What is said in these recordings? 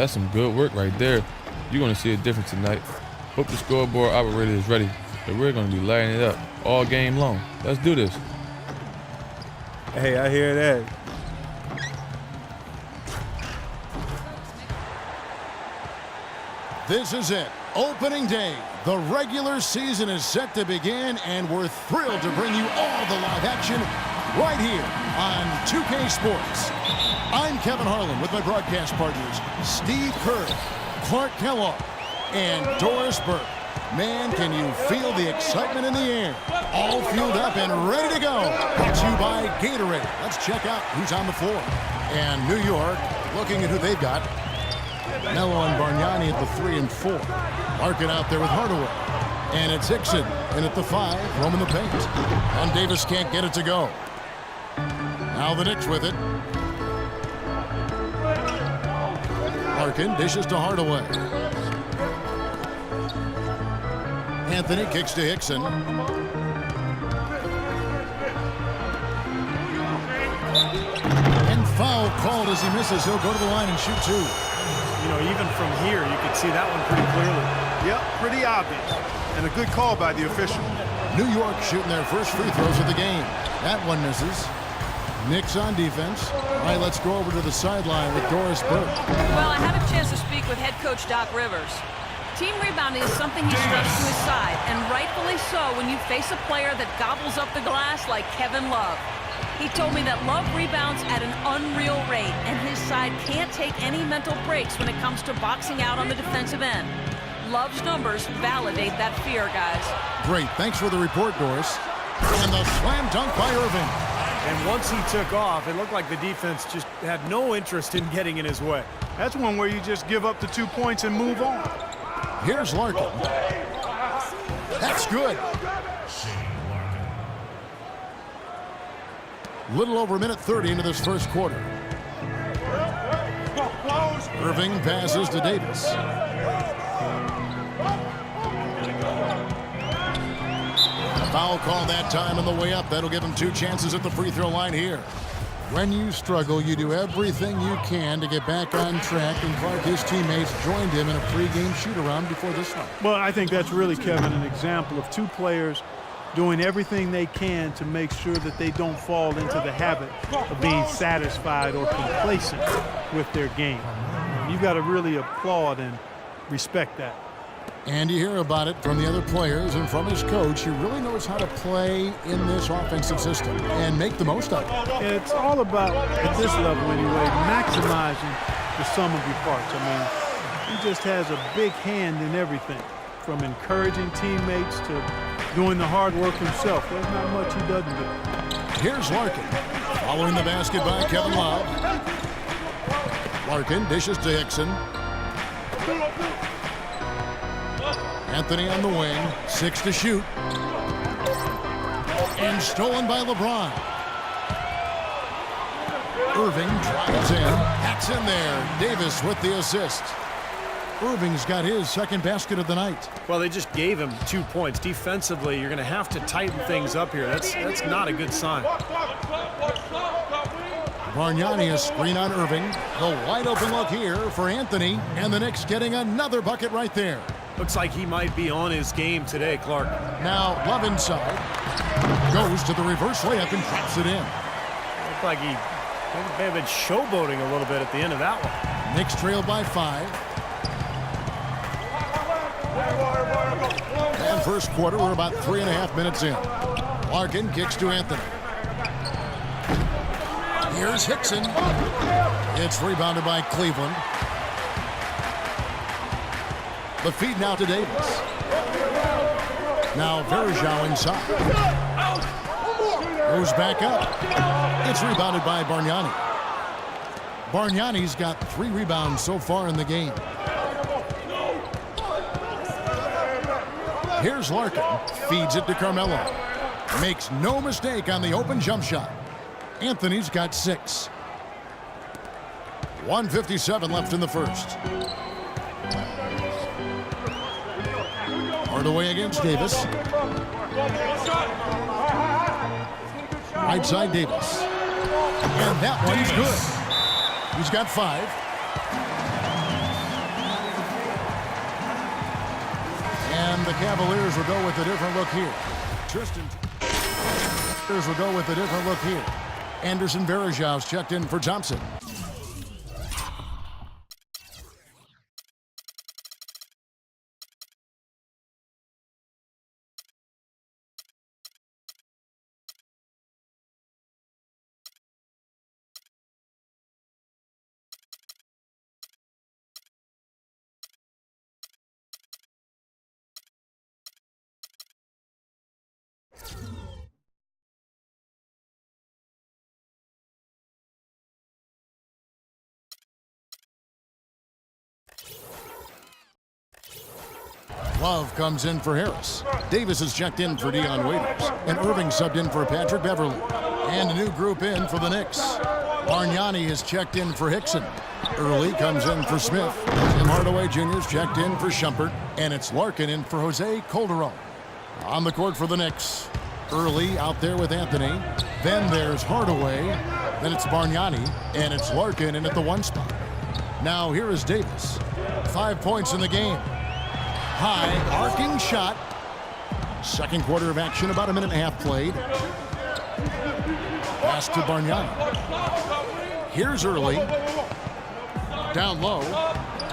That's some good work right there. You're going to see a difference tonight. Hope the scoreboard operator is ready. And we're going to be lighting it up all game long. Let's do this. Hey, I hear that. This is it. Opening day. The regular season is set to begin, and we're thrilled to bring you all the live action right here on 2K Sports. I'm Kevin Harlan with my broadcast partners, Steve Kerr, Clark Kellogg, and Doris Burke. Man, can you feel the excitement in the air? All fueled up and ready to go. Brought to you by Gatorade. Let's check out who's on the floor. And New York, looking at who they've got. Melo and Bargnani at the 3 and 4. Larkin out there with Hardaway. And it's Hickson in at the 5, roaming the paint. And Davis can't get it to go. Now the Knicks with it. Larkin dishes to Hardaway. Anthony kicks to Hickson. And foul called as he misses. He'll go to the line and shoot 2. You know, even from here, you can see that one pretty clearly. Yep, pretty obvious. And a good call by the official. New York shooting their first free throws of the game. That one misses. Knicks on defense. All right, let's go over to the sideline with Doris Burke. Well, I had a chance to speak with head coach Doc Rivers. Team rebounding is something he stressed to his side, and rightfully so when you face a player that gobbles up the glass like Kevin Love. He told me that Love rebounds at an unreal rate, and his side can't take any mental breaks when it comes to boxing out on the defensive end. Love's numbers validate that fear, guys. Great. Thanks for the report, Doris. And the slam dunk by Irving. And once he took off, it looked like the defense just had no interest in getting in his way. That's one where you just give up the 2 points and move on. Here's Larkin. That's good. Little over a minute 30 into this first quarter. Irving passes to Davis. Foul call that time on the way up. That'll give him 2 chances at the free throw line here. When you struggle, you do everything you can to get back on track, and Clark, his teammates, joined him in a pregame shoot-around before this one. Well, I think that's really, Kevin, an example of 2 players doing everything they can to make sure that they don't fall into the habit of being satisfied or complacent with their game. You've got to really applaud and respect that. And you hear about it from the other players and from his coach. He really knows how to play in this offensive system and make the most of it. It's all about, at this level anyway, maximizing the sum of your parts. I mean, he just has a big hand in everything, from encouraging teammates to doing the hard work himself. There's not much he doesn't do. Here's Larkin. Following the basket by Kevin Love. Larkin dishes to Hickson. Anthony on the wing. 6 to shoot. And stolen by LeBron. Irving drives in. Hacks in there. Davis with the assist. Irving's got his second basket of the night. Well, they just gave him 2 points. Defensively, you're going to have to tighten things up here. That's not a good sign. Bargnani a screen on Irving. The wide open look here for Anthony. And the Knicks getting another bucket right there. Looks like he might be on his game today, Clark. Now Love inside. Goes to the reverse layup and drops it in. Looked like he may have been showboating a little bit at the end of that one. Knicks trailed by 5. And first quarter, we're about 3.5 minutes in. Larkin kicks to Anthony. Here's Hickson. It's rebounded by Cleveland. The feed now to Davis. Now Verjao inside. Goes back up. It's rebounded by Bargnani. Bargnani's got 3 rebounds so far in the game. Here's Larkin. Feeds it to Carmelo. Makes no mistake on the open jump shot. Anthony's got 6. 1:57 left in the first. Hardaway against Davis. Right side Davis. And that one's good. He's got 5. the Cavaliers will go with a different look here. Tristan will go with a different look here. Anderson Varejão's checked in for Thompson. Love comes in for Harris. Davis is checked in for Dion Waiters. And Irving subbed in for Patrick Beverly. And a new group in for the Knicks. Bargnani is checked in for Hickson. Early comes in for Smith. Tim Hardaway Jr. is checked in for Shumpert. And it's Larkin in for Jose Calderon. On the court for the Knicks. Early out there with Anthony. Then there's Hardaway. Then it's Bargnani. And it's Larkin in at the 1 spot. Now here is Davis. 5 points in the game. High arcing shot. Second quarter of action, about a minute and a half played. Pass to Bargnani. Here's Early. Down low.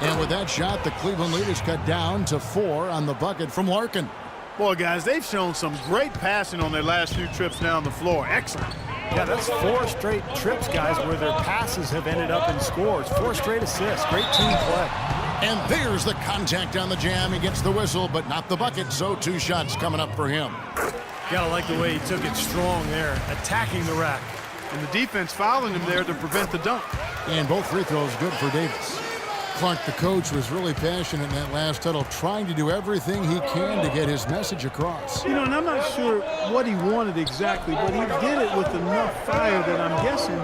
And with that shot, the Cleveland lead is cut down to 4 on the bucket from Larkin. Boy, guys, they've shown some great passing on their last few trips down the floor. Excellent. Yeah, that's 4 straight trips, guys, where their passes have ended up in scores. 4 straight assists. Great team play. And there's the contact on the jam. He gets the whistle, but not the bucket, so 2 shots coming up for him. Gotta like the way he took it strong there, attacking the rack. And the defense fouling him there to prevent the dunk. And both free throws good for Davis. Clark, the coach, was really passionate in that last huddle, trying to do everything he can to get his message across. You know, and I'm not sure what he wanted exactly, but he did it with enough fire that I'm guessing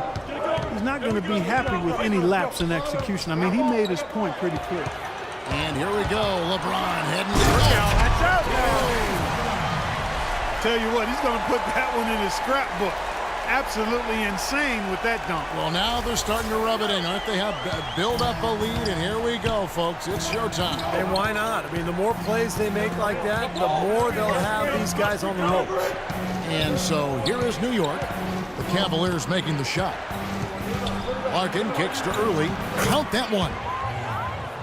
he's not going to be happy with any lapse in execution. I mean, he made his point pretty clear. And here we go, LeBron heading to the Watch out. Tell you what, he's going to put that one in his scrapbook. Absolutely insane with that dunk. Well, now they're starting to rub it in, aren't they? Have build up a lead, and here we go, folks. It's showtime. And why not? I mean, the more plays they make like that, the more they'll have these guys on the ropes. And so here is New York. The Cavaliers making the shot. Larkin kicks to Early. Count that one.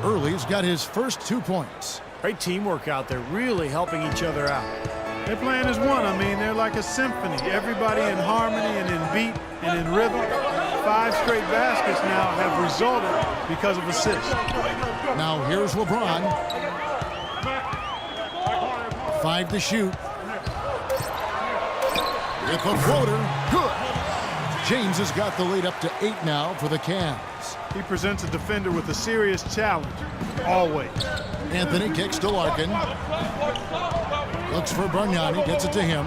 Early's got his first 2 points. Great teamwork out there, really helping each other out. They're playing as one. I mean, they're like a symphony. Everybody in harmony and in beat and in rhythm. 5 straight baskets now have resulted because of assists. Now here's LeBron. 5 to shoot. With a floater, good. James has got the lead up to 8 now for the Cavs. He presents a defender with a serious challenge, always. Anthony kicks to Larkin. Looks for Bargnani, gets it to him.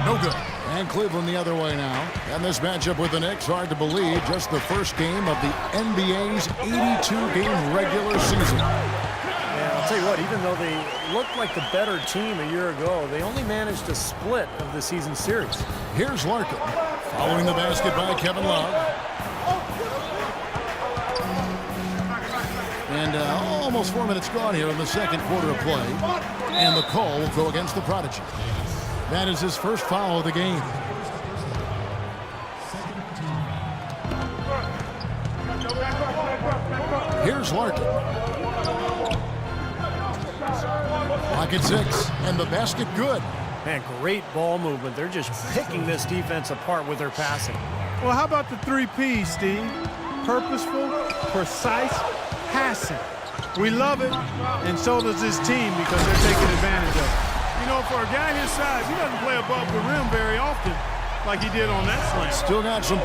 No good. And Cleveland the other way now. And this matchup with the Knicks, hard to believe, just the first game of the NBA's 82-game regular season. Yeah, I'll tell you what, even though they looked like the better team a year ago, they only managed a split of the season series. Here's Larkin, following the basket by Kevin Love. And almost 4 minutes gone here in the second quarter of play. And the call will go against the Prodigy. That is his first foul of the game. Here's Larkin. Clock at 6, and the basket good. Man, great ball movement. They're just picking this defense apart with their passing. Well, how about the 3 Ps, Steve? Purposeful, precise, passing. We love it, and so does this team because they're taking advantage of it. You know, for a guy his size, he doesn't play above the rim very often like he did on that slam. Still got some